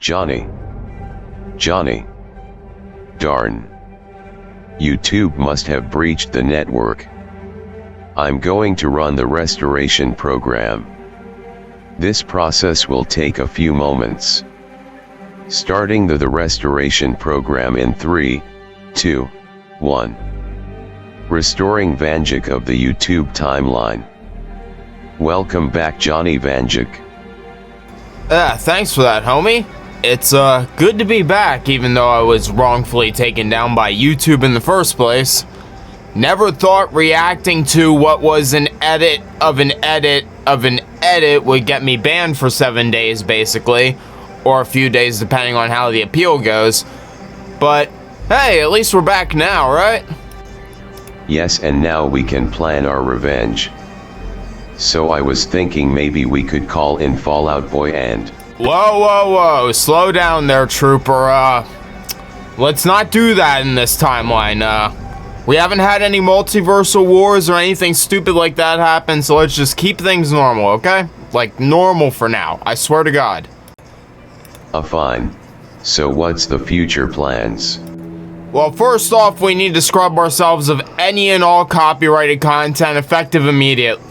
Johnny. Johnny. Darn. YouTube must have breached the network. I'm going to run the restoration program. This process will take a few moments. Starting the restoration program in 3, 2, 1. Restoring Vanjik of the YouTube timeline. Welcome back, Johnny Vanjik. Thanks for that, homie. It's good to be back, even though I was wrongfully taken down by YouTube in the first place. Never thought reacting to what was an edit of an edit of an edit would get me banned for 7 days, basically. Or a few days, depending on how the appeal goes. But, hey, at least we're back now, right? Yes, and now we can plan our revenge. So I was thinking maybe we could call in Fall Out Boy and... Whoa, slow down there, trooper. Let's not do that in this timeline. We haven't had any multiversal wars or anything stupid like that happen, so let's just keep things normal, okay? Like, normal for now, I swear to God. Fine. So what's the future plans? Well, first off, we need to scrub ourselves of any and all copyrighted content effective immediately.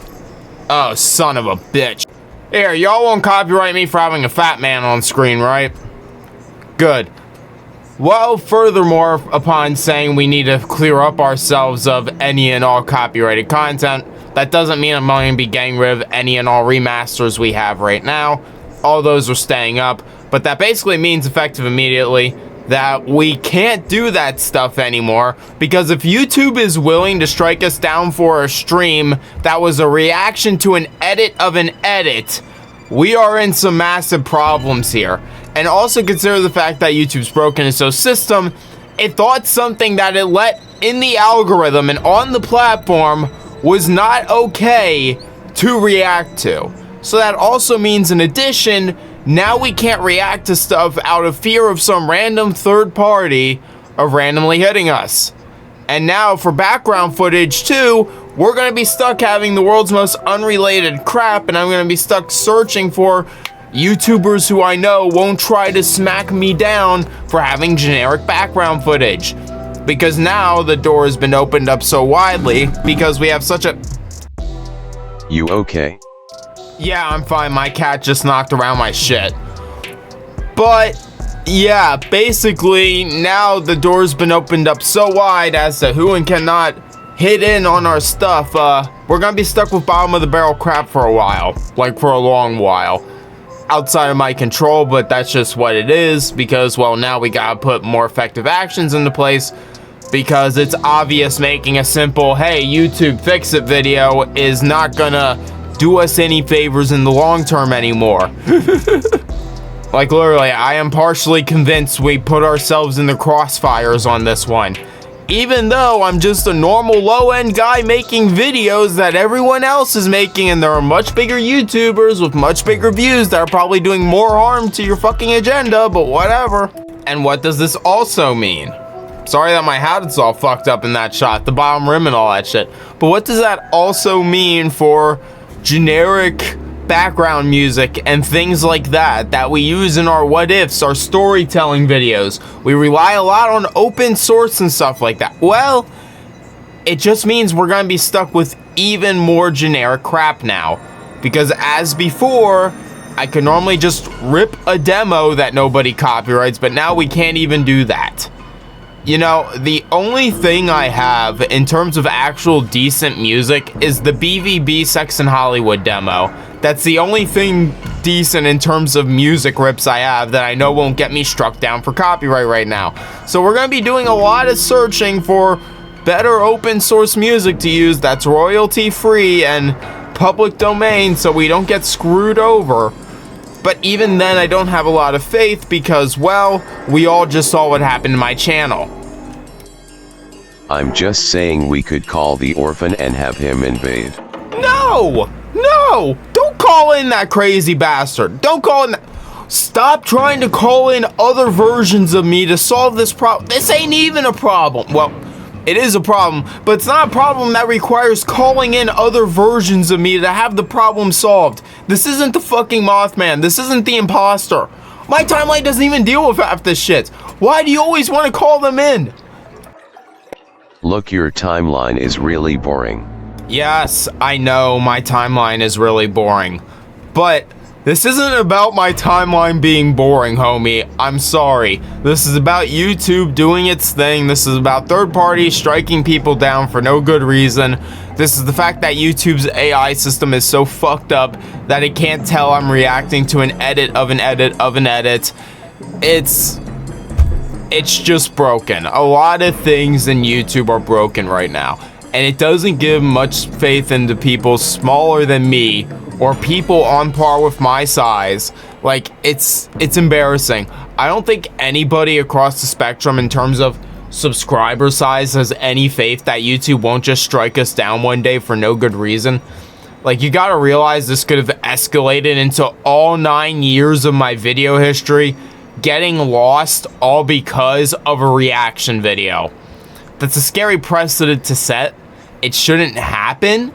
Oh, son of a bitch. Here, y'all won't copyright me for having a fat man on screen, right? Good. Well, furthermore, upon saying we need to clear up ourselves of any and all copyrighted content, that doesn't mean I'm going to be getting rid of any and all remasters we have right now. All those are staying up, but that basically means effective immediately that we can't do that stuff anymore, because if YouTube is willing to strike us down for a stream that was a reaction to an edit of an edit, we are in some massive problems here. And also consider the fact that YouTube's broken its own system. It thought something that it let in the algorithm and on the platform was not okay to react to. So that also means, in addition, now we can't react to stuff out of fear of some random third party of randomly hitting us. And now for background footage too, we're going to be stuck having the world's most unrelated crap, and I'm going to be stuck searching for YouTubers who I know won't try to smack me down for having generic background footage. Because now the door has been opened up so widely because we have such a... You okay? Yeah, I'm fine. My cat just knocked around my shit. But, yeah, basically, now the door's been opened up so wide as to who and cannot hit in on our stuff. We're gonna be stuck with bottom of the barrel crap for a while. Like, for a long while. Outside of my control, but that's just what it is. Because, well, now we gotta put more effective actions into place. Because it's obvious making a simple, hey, YouTube fix it video is not gonna do us any favors in the long term anymore. Like, literally, I am partially convinced we put ourselves in the crossfires on this one. Even though I'm just a normal low-end guy making videos that everyone else is making, and there are much bigger YouTubers with much bigger views that are probably doing more harm to your fucking agenda, but whatever. And what does this also mean? Sorry that my hat is all fucked up in that shot, the bottom rim and all that shit. But what does that also mean for generic background music and things like that we use in our what ifs, our storytelling videos? We rely a lot on open source and stuff like that. Well, it just means we're gonna be stuck with even more generic crap now, because as before I could normally just rip a demo that nobody copyrights, but now we can't even do that. You know, the only thing I have in terms of actual decent music is the BVB Sex and Hollywood demo. That's the only thing decent in terms of music rips I have that I know won't get me struck down for copyright right now. So we're going to be doing a lot of searching for better open source music to use that's royalty free and public domain so we don't get screwed over. But even then, I don't have a lot of faith because, well, we all just saw what happened to my channel. I'm just saying we could call the orphan and have him invade. No! No! Don't call in that crazy bastard. Don't call in that... Stop trying to call in other versions of me to solve this problem. This ain't even a problem. Well, it is a problem, but it's not a problem that requires calling in other versions of me to have the problem solved. This isn't the fucking Mothman. This isn't the imposter. My timeline doesn't even deal with half this shit. Why do you always want to call them in? Look, your timeline is really boring. Yes, I know my timeline is really boring. But this isn't about my timeline being boring, homie. I'm sorry. This is about YouTube doing its thing. This is about third parties striking people down for no good reason. This is the fact that YouTube's AI system is so fucked up that it can't tell I'm reacting to an edit of an edit of an edit. It's just broken. A lot of things in YouTube are broken right now. And it doesn't give much faith into people smaller than me or people on par with my size. Like, it's embarrassing. I don't think anybody across the spectrum in terms of subscriber size has any faith that YouTube won't just strike us down one day for no good reason. Like, you gotta realize this could have escalated into all 9 years of my video history getting lost all because of a reaction video. That's a scary precedent to set. It shouldn't happen.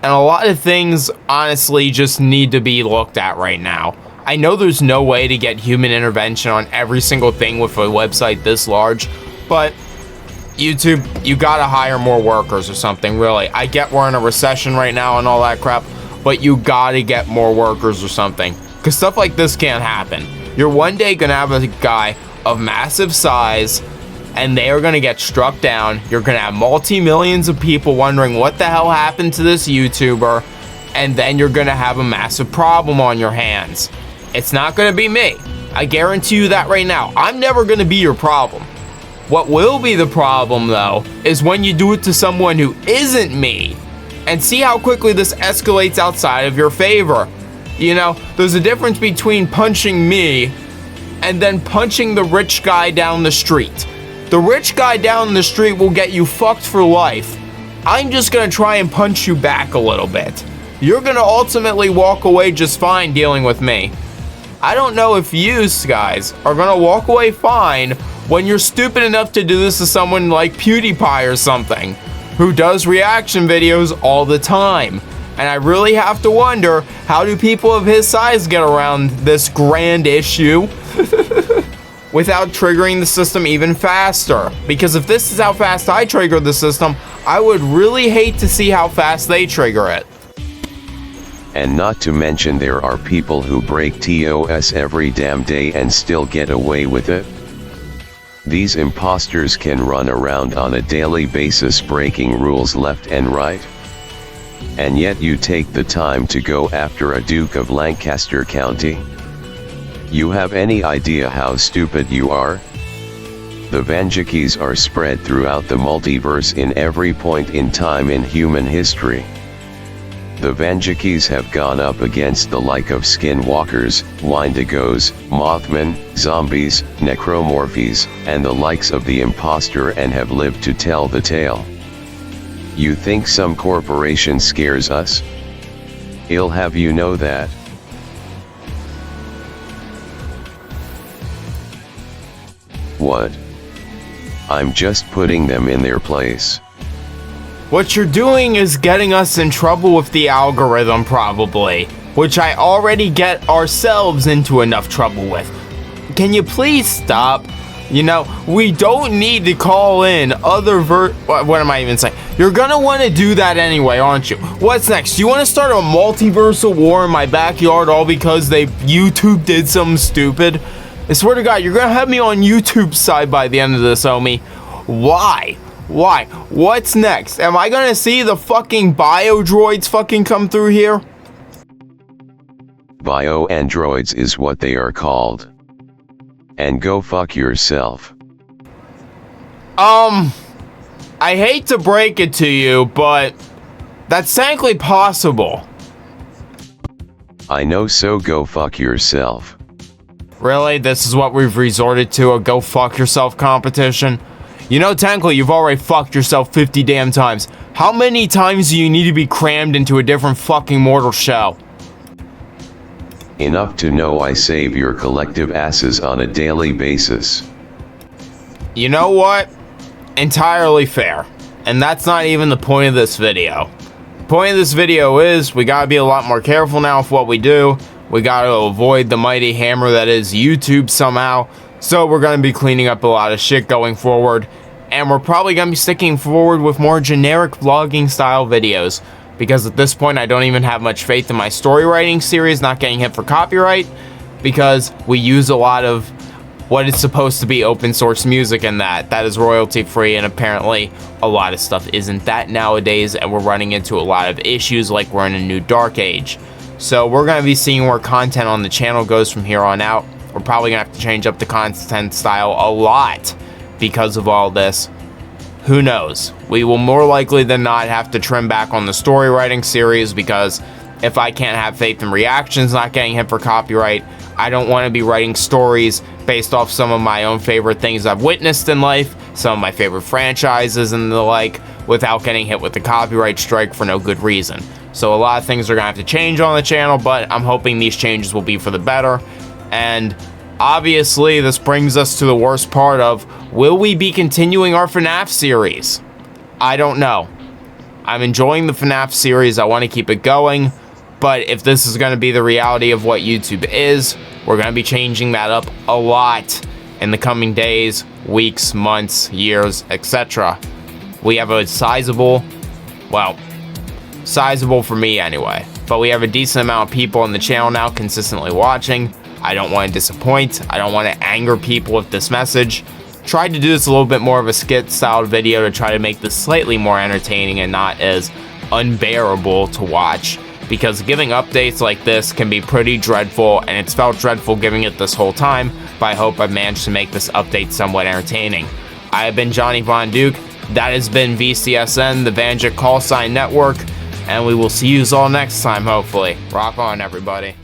And a lot of things, honestly, just need to be looked at right now. I know there's no way to get human intervention on every single thing with a website this large, but YouTube, you gotta hire more workers or something, really. I get we're in a recession right now and all that crap, but you gotta get more workers or something. Because stuff like this can't happen. You're one day gonna have a guy of massive size, and they are going to get struck down. You're going to have multi-millions of people wondering what the hell happened to this YouTuber, and then you're going to have a massive problem on your hands. It's not going to be me. I guarantee you that right now. I'm never going to be your problem. What will be the problem, though, is when you do it to someone who isn't me, and see how quickly this escalates outside of your favor. You know, there's a difference between punching me and then punching the rich guy down the street. The rich guy down the street will get you fucked for life. I'm just gonna try and punch you back a little bit. You're gonna ultimately walk away just fine dealing with me. I don't know if you guys are gonna walk away fine when you're stupid enough to do this to someone like PewDiePie or something, who does reaction videos all the time. And I really have to wonder, how do people of his size get around this grand issue without triggering the system even faster? Because if this is how fast I trigger the system, I would really hate to see how fast they trigger it. And not to mention there are people who break TOS every damn day and still get away with it. These imposters can run around on a daily basis breaking rules left and right. And yet you take the time to go after a Duke of Lancaster County? You have any idea how stupid you are? The Vanjikis are spread throughout the multiverse in every point in time in human history. The Vanjikis have gone up against the like of Skinwalkers, Wendigos, Mothmen, zombies, necromorphies, and the likes of the imposter and have lived to tell the tale. You think some corporation scares us? I'll have you know that. What? I'm just putting them in their place. What you're doing is getting us in trouble with the algorithm, probably, which I already get ourselves into enough trouble with. Can you please stop? You know, we don't need to call in other what am I even saying? You're gonna want to do that anyway, aren't you? What's next? You want to start a multiversal war in my backyard all because YouTube did something stupid? I swear to God, you're gonna have me on YouTube's side by the end of this, homie. Why? Why? What's next? Am I gonna see the fucking bio-droids fucking come through here? Bio-androids is what they are called. And go fuck yourself. I hate to break it to you, but that's technically possible. I know, so go fuck yourself. Really? This is what we've resorted to, a go fuck yourself competition? You know, technically, you've already fucked yourself 50 damn times. How many times do you need to be crammed into a different fucking mortal shell? Enough to know I save your collective asses on a daily basis. You know what? Entirely fair. And that's not even the point of this video. The point of this video is we gotta be a lot more careful now with what we do. We gotta avoid the mighty hammer that is YouTube somehow. So we're gonna be cleaning up a lot of shit going forward. And we're probably gonna be sticking forward with more generic vlogging style videos. Because at this point I don't even have much faith in my story writing series not getting hit for copyright. Because we use a lot of what is supposed to be open source music in that is royalty free, and apparently a lot of stuff isn't that nowadays, and we're running into a lot of issues like we're in a new dark age. So we're going to be seeing where content on the channel goes from here on out. We're probably going to have to change up the content style a lot because of all this. Who knows? We will more likely than not have to trim back on the story writing series, because if I can't have faith in reactions not getting hit for copyright, I don't want to be writing stories based off some of my own favorite things I've witnessed in life, some of my favorite franchises and the like, without getting hit with the copyright strike for no good reason. So a lot of things are going to have to change on the channel, but I'm hoping these changes will be for the better. And obviously this brings us to the worst part of, will we be continuing our FNAF series? I don't know. I'm enjoying the FNAF series, I want to keep it going. But if this is going to be the reality of what YouTube is, we're going to be changing that up a lot in the coming days, weeks, months, years, etc. We have a sizable for me anyway, but we have a decent amount of people on the channel now consistently watching. I don't want to disappoint. I don't want to anger people with this message. Tried to do this a little bit more of a skit style video to try to make this slightly more entertaining and not as unbearable to watch. Because giving updates like this can be pretty dreadful, and it's felt dreadful giving it this whole time, but I hope I've managed to make this update somewhat entertaining. I have been Johnny Von Duke, that has been VCSN, the Vanjik Call Sign Network, and we will see you all next time, hopefully. Rock on, everybody.